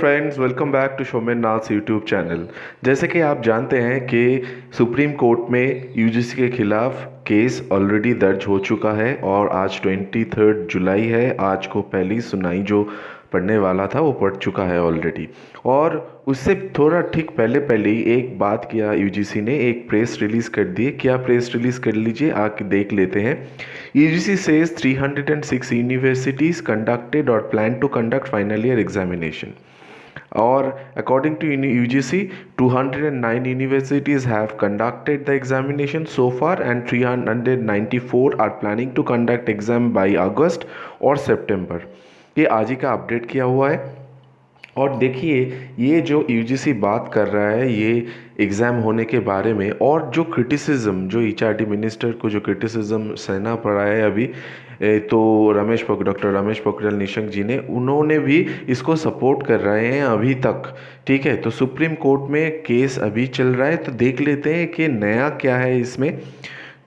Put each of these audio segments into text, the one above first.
Friends, welcome back to Shomen Nath's YouTube channel. जैसे कि आप जानते हैं कि सुप्रीम कोर्ट में यूजीसी के खिलाफ केस ऑलरेडी दर्ज हो चुका है और आज 23 जुलाई है। आज को पहली सुनाई जो पढ़ने वाला था वो पढ़ चुका है ऑलरेडी। और उससे थोड़ा ठीक पहले पहले ही एक बात किया यूजीसी ने, एक प्रेस रिलीज़ कर दी। क्या प्रेस रिलीज़ कर लीजिए, आके देख लेते हैं। यूजीसी सेज 306 यूनिवर्सिटीज़ कंडक्टेड और plan to conduct final year examination. Or according to UGC, 209 universities have conducted the examination so far and 394 are planning to conduct exam by August और September. ये आज ही का अपडेट किया हुआ है। और देखिए, ये जो यूजीसी बात कर रहा है ये एग्ज़ाम होने के बारे में, और जो क्रिटिसिज्म, जो एचआरडी मिनिस्टर को जो क्रिटिसिज्म सहना पड़ा है अभी, तो डॉक्टर रमेश पोखरियाल निशंक जी ने, उन्होंने भी इसको सपोर्ट कर रहे हैं अभी तक। ठीक है, तो सुप्रीम कोर्ट में केस अभी चल रहा है, तो देख लेते हैं कि नया क्या है इसमें।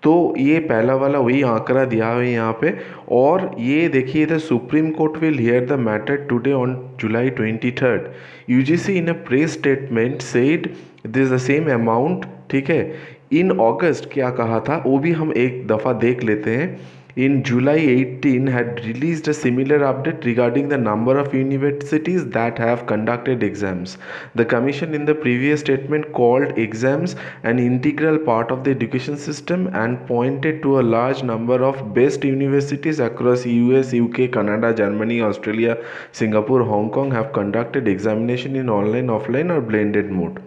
तो ये पहला वाला वही आंकड़ा दिया हुआ है यहाँ पे। और ये देखिए, the supreme court will hear the matter today on July 23rd. UGC in a press statement said this the same amount. ठीक है, इन अगस्त क्या कहा था वो भी हम एक दफ़ा देख लेते हैं। In July 18 had released a similar update regarding the number of universities that have conducted exams. The commission in the previous statement called exams an integral part of the education system and pointed to a large number of best universities across US, UK, Canada, Germany, Australia, Singapore, Hong Kong have conducted examination in online, offline or blended mode.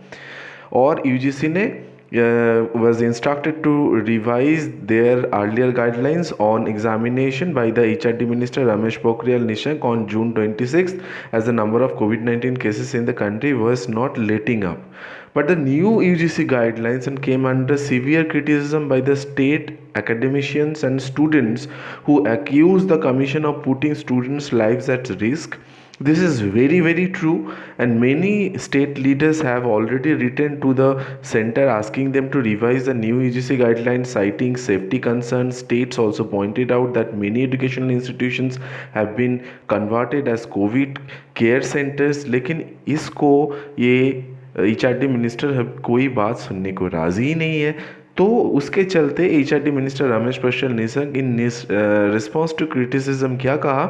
और UGC ने was instructed to revise their earlier guidelines on examination by the HRD Minister Ramesh Pokhriyal Nishank on June 26th, as the number of COVID-19 cases in the country was not letting up. But the new UGC guidelines came under severe criticism by the state academicians and students who accused the commission of putting students' lives at risk. This is very, very true, and many state leaders have already written to the center asking them to revise the new UGC guidelines, citing safety concerns. States also pointed out that many educational institutions have been converted as COVID care centers. लेकिन इसको ये HRD minister कोई बात सुनने को राज़ी ही नहीं है। तो उसके चलते HRD minister Ramesh Pokhriyal Nishank in response to criticism क्या कहा,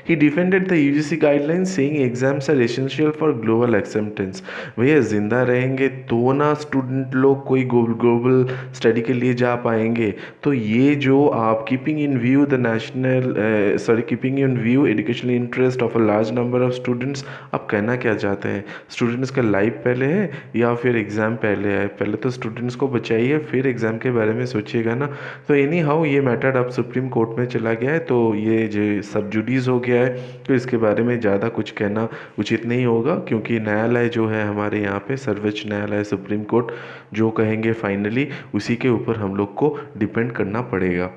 he defended the UGC guidelines saying exams are essential for global acceptance. भैया जिंदा रहेंगे तो ना स्टूडेंट लोग कोई ग्लोबल स्टडी के लिए जा पाएंगे। तो ये जो आप keeping in view the keeping in view educational interest of a large number of students, आप कहना क्या चाहते हैं? स्टूडेंट्स का लाइफ पहले है या फिर एग्ज़ाम पहले है? पहले तो स्टूडेंट्स को बचाइए, फिर एग्ज़ाम के बारे में सोचिएगा ना। तो एनी हाउ ये मैटर अब सुप्रीम कोर्ट में चला गया है, तो ये जो सब जुडिस हो गया है, तो इसके बारे में ज़्यादा कुछ कहना उचित नहीं होगा, क्योंकि न्यायालय जो है हमारे यहाँ पे, सर्वोच्च न्यायालय सुप्रीम कोर्ट जो कहेंगे फाइनली उसी के ऊपर हम लोग को डिपेंड करना पड़ेगा।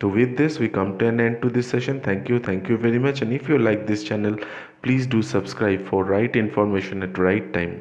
So with this we come to an end to this session. Thank you very much, and if you like this channel, please do subscribe for right information at right time.